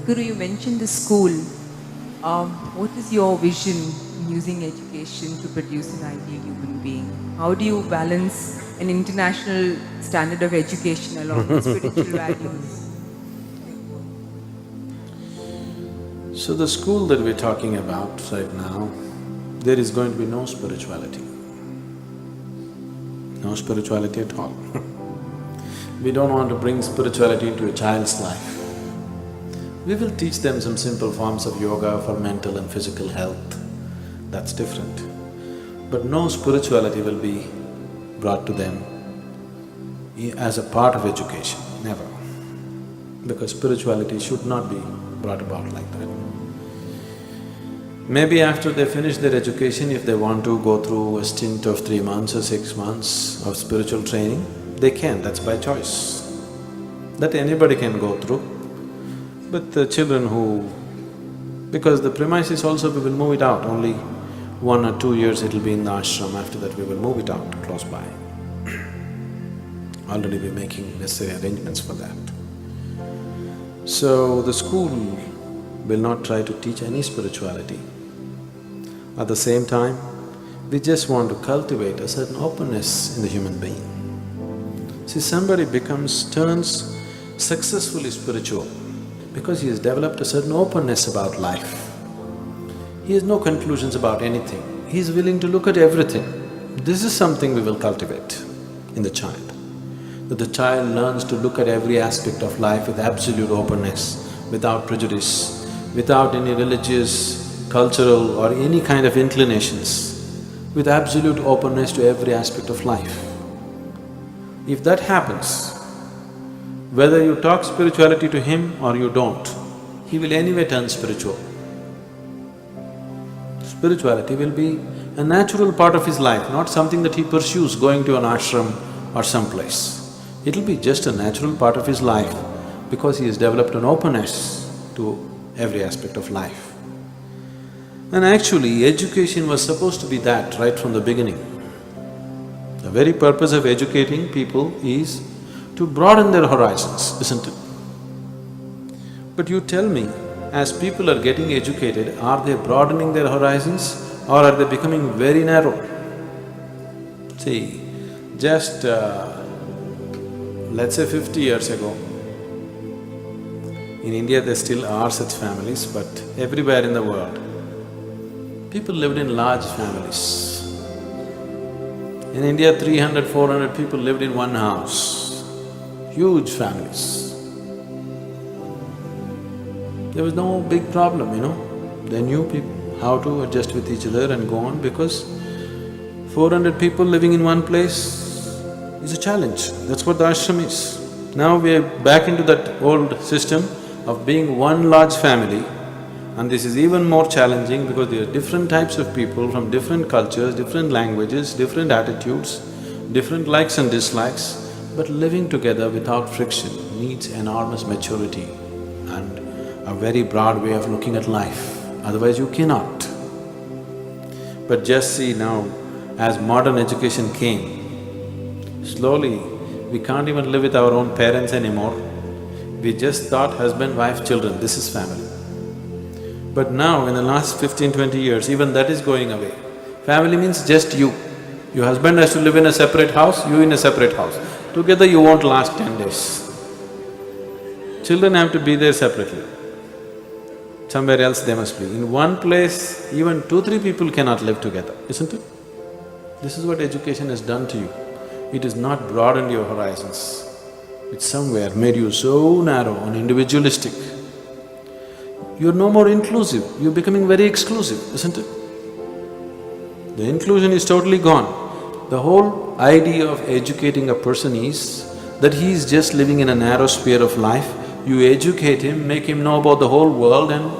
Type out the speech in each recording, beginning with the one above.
Guru, you mentioned the school. What is your vision in using education to produce an ideal human being? How do you balance an international standard of education along with spiritual values? So the school that we're talking about right now, there is going to be no spirituality. No spirituality at all. We don't want to bring spirituality into a child's life. We will teach them some simple forms of yoga for mental and physical health, that's different. But no spirituality will be brought to them as a part of education, never. Because spirituality should not be brought about like that. Maybe after they finish their education, if they want to go through a stint of 3 months or 6 months of spiritual training, they can, that's by choice. That anybody can go through. But the children who… because the premises also we will move it out, only 1 or 2 years it'll be in the ashram, after that we will move it out close by. Already we're making necessary arrangements for that. So the school will not try to teach any spirituality. At the same time, we just want to cultivate a certain openness in the human being. See, somebody turns successfully spiritual because he has developed a certain openness about life. He has no conclusions about anything, he is willing to look at everything. This is something we will cultivate in the child, that the child learns to look at every aspect of life with absolute openness, without prejudice, without any religious, cultural or any kind of inclinations, with absolute openness to every aspect of life. If that happens, whether you talk spirituality to him or you don't, he will anyway turn spiritual. Spirituality will be a natural part of his life, not something that he pursues going to an ashram or someplace. It'll be just a natural part of his life because he has developed an openness to every aspect of life. And actually, education was supposed to be that right from the beginning. The very purpose of educating people is to broaden their horizons, isn't it? But you tell me, as people are getting educated, are they broadening their horizons or are they becoming very narrow? See, just let's say 50 years ago, in India there still are such families, but everywhere in the world, people lived in large families. In India, 300, 400 people lived in one house, huge families. There was no big problem, They knew how to adjust with each other and go on because 400 people living in one place is a challenge. That's what the ashram is. Now we are back into that old system of being one large family, and this is even more challenging because there are different types of people from different cultures, different languages, different attitudes, different likes and dislikes, but living together without friction needs enormous maturity and a very broad way of looking at life, otherwise you cannot. But just see now, as modern education came, slowly we can't even live with our own parents anymore. We just thought husband, wife, children, this is family. But now in the last 15–20 years, even that is going away. Family means just you. Your husband has to live in a separate house, you in a separate house. Together you won't last 10 days. Children have to be there separately. Somewhere else they must be. In one place, even 2–3 people cannot live together, isn't it? This is what education has done to you. It has not broadened your horizons. It somewhere made you so narrow and individualistic. You're no more inclusive, you're becoming very exclusive, isn't it? The inclusion is totally gone. The whole idea of educating a person is that he is just living in a narrow sphere of life. You educate him, make him know about the whole world and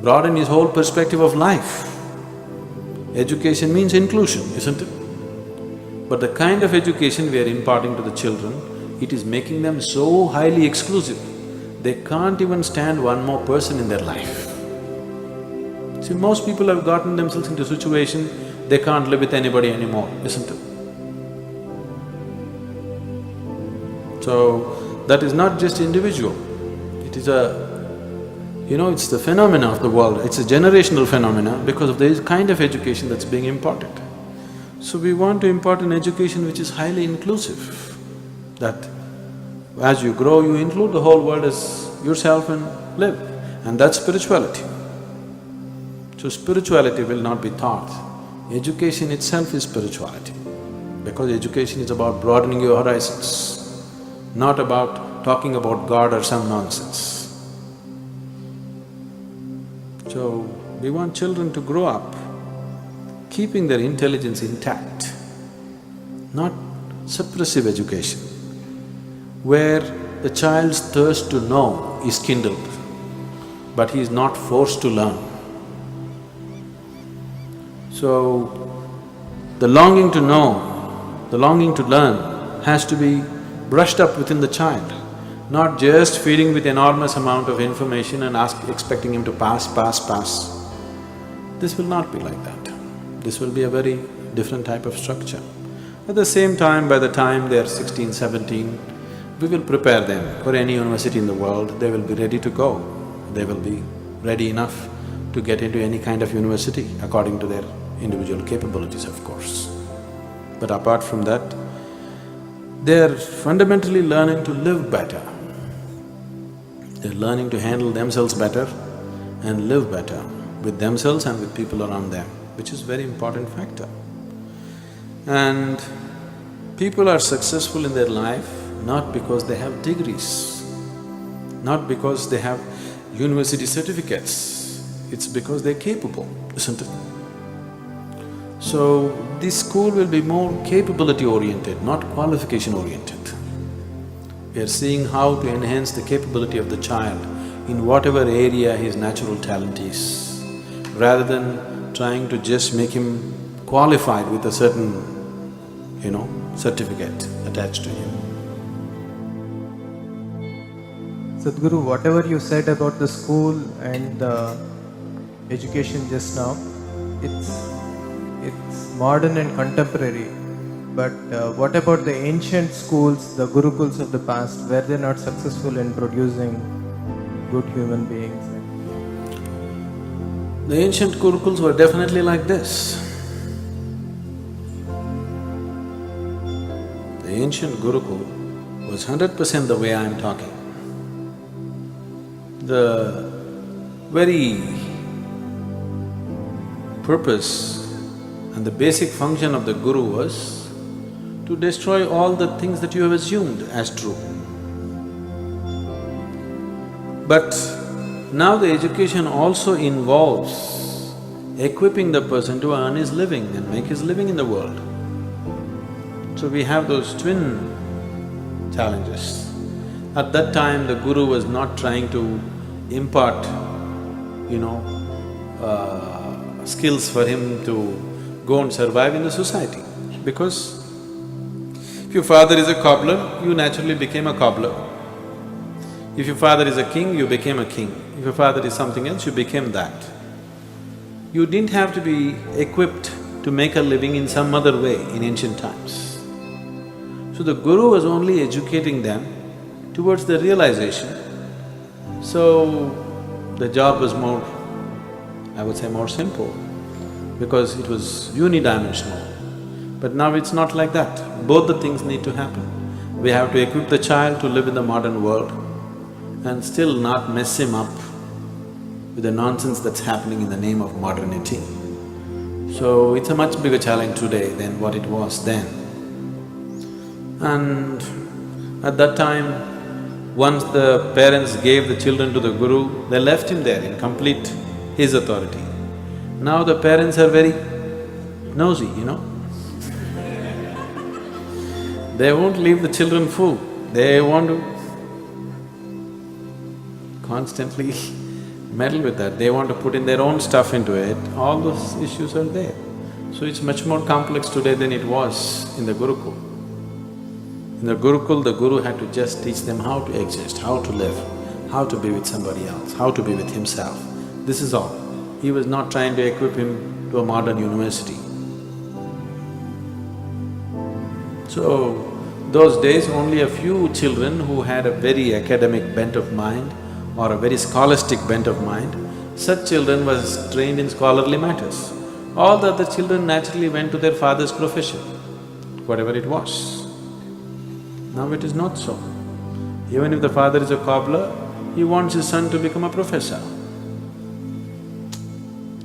broaden his whole perspective of life. Education means inclusion, isn't it? But the kind of education we are imparting to the children, it is making them so highly exclusive, they can't even stand one more person in their life. See, most people have gotten themselves into a situation, they can't live with anybody anymore, isn't it? So, that is not just individual, it It is it's the phenomena of the world, it's a generational phenomena because of the kind of education that's being imparted. So we want to impart an education which is highly inclusive, that as you grow, you include the whole world as yourself and live, and that's spirituality. So spirituality will not be taught. Education itself is spirituality, because education is about broadening your horizons, not about talking about God or some nonsense. So, we want children to grow up keeping their intelligence intact, not suppressive education, where the child's thirst to know is kindled, but he is not forced to learn. So, the longing to know, the longing to learn has to be brushed up within the child, not just feeding with enormous amount of information and expecting him to pass. This will not be like that. This will be a very different type of structure. At the same time, by the time they are 16, 17, we will prepare them for any university in the world, they will be ready to go. They will be ready enough to get into any kind of university according to their individual capabilities, of course. But apart from that, they are fundamentally learning to live better. They're learning to handle themselves better and live better with themselves and with people around them, which is a very important factor. And people are successful in their life not because they have degrees, not because they have university certificates, it's because they're capable, isn't it? So, this school will be more capability-oriented, not qualification-oriented. We are seeing how to enhance the capability of the child in whatever area his natural talent is, rather than trying to just make him qualified with a certain, certificate attached to him. Sadhguru, whatever you said about the school and the education just now, it's modern and contemporary. But what about the ancient schools, the gurukuls of the past, were they not successful in producing good human beings? The ancient gurukuls were definitely like this. The ancient gurukul was 100% the way I am talking. The very purpose and the basic function of the guru was to destroy all the things that you have assumed as true. But now the education also involves equipping the person to earn his living and make his living in the world. So we have those twin challenges. At that time, the guru was not trying to impart, skills for him to go and survive in the society, because if your father is a cobbler, you naturally became a cobbler. If your father is a king, you became a king. If your father is something else, you became that. You didn't have to be equipped to make a living in some other way in ancient times. So the guru was only educating them towards the realization. So the job was more, I would say more simple, because it was unidimensional. But now it's not like that, both the things need to happen. We have to equip the child to live in the modern world and still not mess him up with the nonsense that's happening in the name of modernity. So it's a much bigger challenge today than what it was then. And at that time, once the parents gave the children to the guru, they left him there in complete his authority. Now the parents are very nosy, They won't leave the children food, they want to constantly meddle with that, they want to put in their own stuff into it, all those issues are there. So it's much more complex today than it was in the Gurukul. In the Gurukul, the Guru had to just teach them how to exist, how to live, how to be with somebody else, how to be with himself. This is all. He was not trying to equip him to a modern university. So, those days only a few children who had a very academic bent of mind or a very scholastic bent of mind, such children was trained in scholarly matters. All the other children naturally went to their father's profession, whatever it was. Now it is not so. Even if the father is a cobbler, he wants his son to become a professor.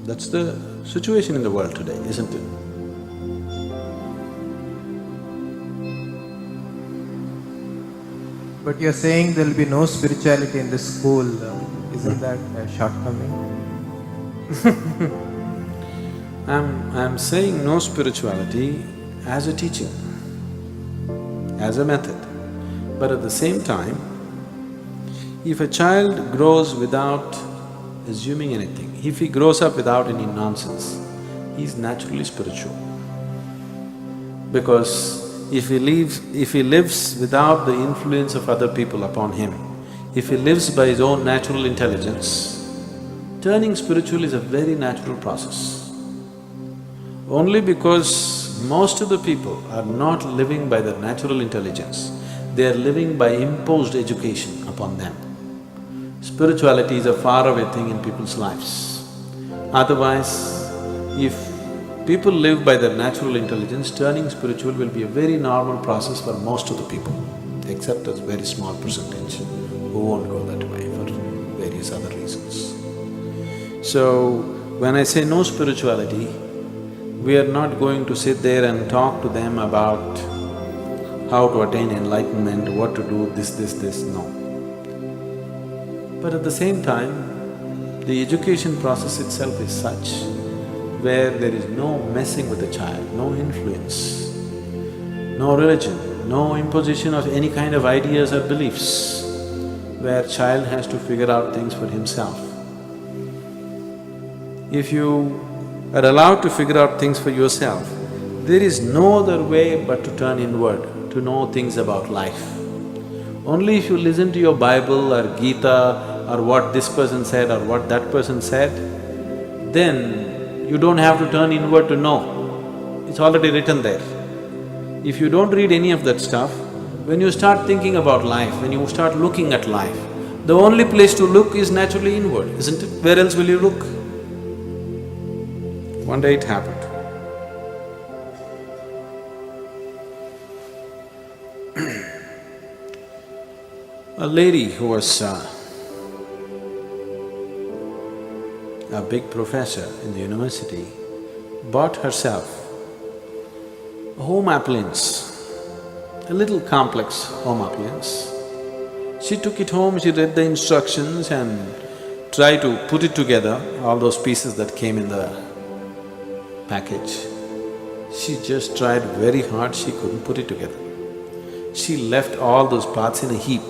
That's the situation in the world today, isn't it? But you're saying there'll be no spirituality in the school. Isn't that a shortcoming? I'm saying no spirituality as a teaching, as a method. But at the same time, if a child grows without assuming anything, if he grows up without any nonsense, he's naturally spiritual. Because if he lives without the influence of other people upon him, if he lives by his own natural intelligence, turning spiritual is a very natural process. Only because most of the people are not living by their natural intelligence, they are living by imposed education upon them. Spirituality is a faraway thing in people's lives. Otherwise, if people live by their natural intelligence, turning spiritual will be a very normal process for most of the people, except a very small percentage who won't go that way for various other reasons. So, when I say no spirituality, we are not going to sit there and talk to them about how to attain enlightenment, what to do, this, no. But at the same time, the education process itself is such where there is no messing with the child, no influence, no religion, no imposition of any kind of ideas or beliefs, where child has to figure out things for himself. If you are allowed to figure out things for yourself, there is no other way but to turn inward, to know things about life. Only if you listen to your Bible or Gita or what this person said or what that person said, then you don't have to turn inward to know. It's already written there. If you don't read any of that stuff, when you start thinking about life, when you start looking at life, the only place to look is naturally inward, isn't it? Where else will you look? One day it happened. A lady who was a big professor in the university bought herself a home appliance, a little complex home appliance. She took it home, she read the instructions and tried to put it together, all those pieces that came in the package. She just tried very hard, she couldn't put it together. She left all those parts in a heap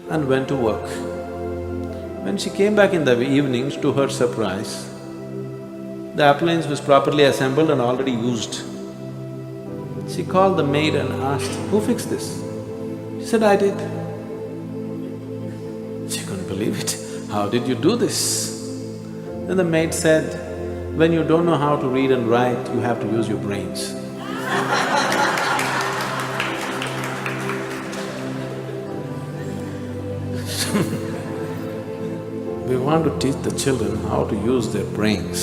and went to work. When she came back in the evenings, to her surprise, the appliance was properly assembled and already used. She called the maid and asked, "Who fixed this?" She said, "I did." She couldn't believe it. "How did you do this?" Then the maid said, "When you don't know how to read and write, you have to use your brains." We want to teach the children how to use their brains,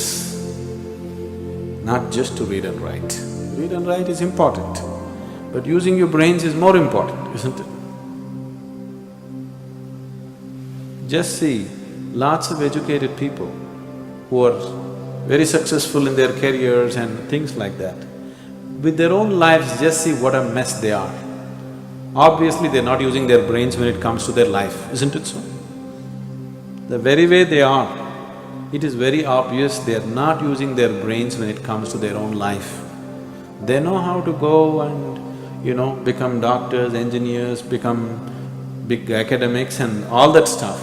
not just to read and write. Read and write is important, but using your brains is more important, isn't it? Just see, lots of educated people who are very successful in their careers and things like that, with their own lives, just see what a mess they are. Obviously, they're not using their brains when it comes to their life, isn't it so? The very way they are, it is very obvious they are not using their brains when it comes to their own life. They know how to go and, become doctors, engineers, become big academics and all that stuff.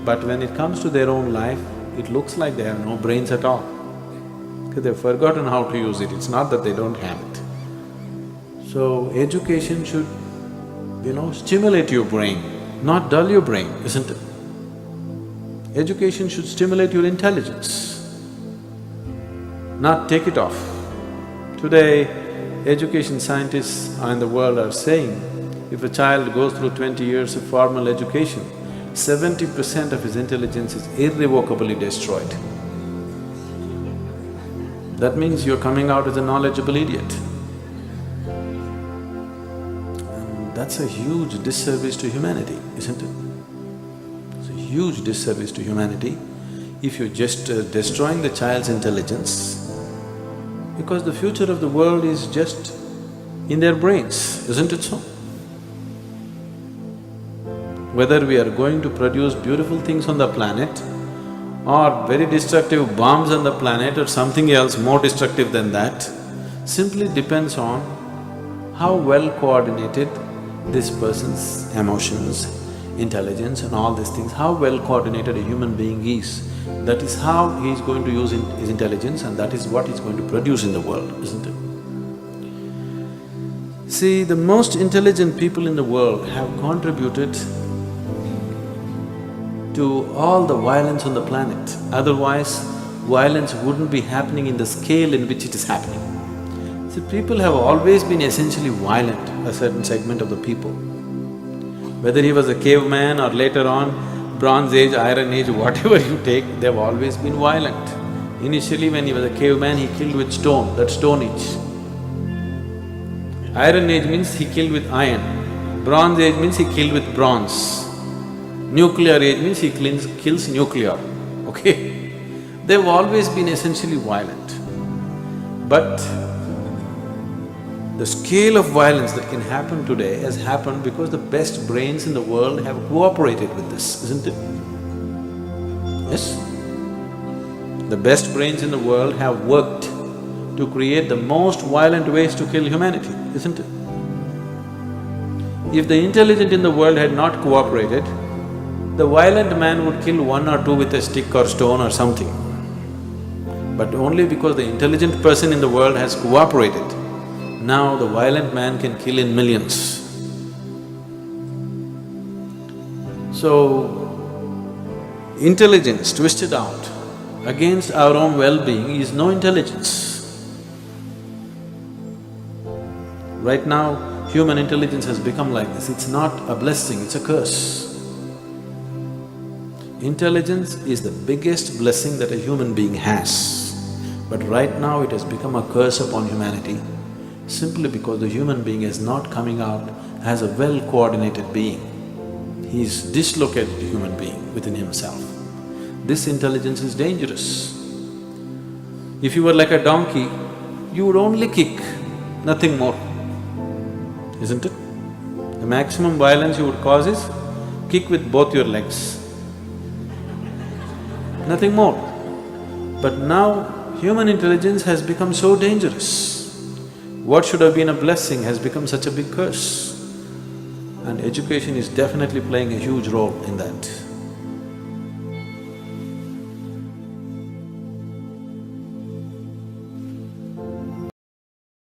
But when it comes to their own life, it looks like they have no brains at all, because they've forgotten how to use it. It's not that they don't have it. So, education should, stimulate your brain, not dull your brain, isn't it? Education should stimulate your intelligence, not take it off. Today, education scientists in the world are saying, if a child goes through 20 years of formal education, 70% of his intelligence is irrevocably destroyed. That means you're coming out as a knowledgeable idiot. And that's a huge disservice to humanity, isn't it? It's a huge disservice to humanity if you're just destroying the child's intelligence, because the future of the world is just in their brains, isn't it so? Whether we are going to produce beautiful things on the planet or very destructive bombs on the planet or something else more destructive than that, simply depends on how well coordinated this person's emotions, intelligence and all these things, how well coordinated a human being is. That is how he is going to use his intelligence and that is what he is going to produce in the world, isn't it? See, the most intelligent people in the world have contributed to all the violence on the planet. Otherwise, violence wouldn't be happening in the scale in which it is happening. See, people have always been essentially violent, a certain segment of the people. Whether he was a caveman or later on, Bronze Age, Iron Age, whatever you take, they've always been violent. Initially when he was a caveman, he killed with stone, that's Stone Age. Iron Age means he killed with iron. Bronze Age means he killed with bronze. Nuclear age means he kills nuclear, okay? They've always been essentially violent. But the scale of violence that can happen today has happened because the best brains in the world have cooperated with this, isn't it? Yes? The best brains in the world have worked to create the most violent ways to kill humanity, isn't it? If the intelligent in the world had not cooperated, the violent man would kill one or two with a stick or stone or something. But only because the intelligent person in the world has cooperated, now the violent man can kill in millions. So, intelligence twisted out against our own well-being is no intelligence. Right now, human intelligence has become like this. It's not a blessing, it's a curse. Intelligence is the biggest blessing that a human being has. But right now it has become a curse upon humanity simply because the human being is not coming out as a well-coordinated being. He is dislocated human being within himself. This intelligence is dangerous. If you were like a donkey, you would only kick, nothing more, isn't it? The maximum violence you would cause is kick with both your legs, nothing more. But now, human intelligence has become so dangerous. What should have been a blessing has become such a big curse. And education is definitely playing a huge role in that.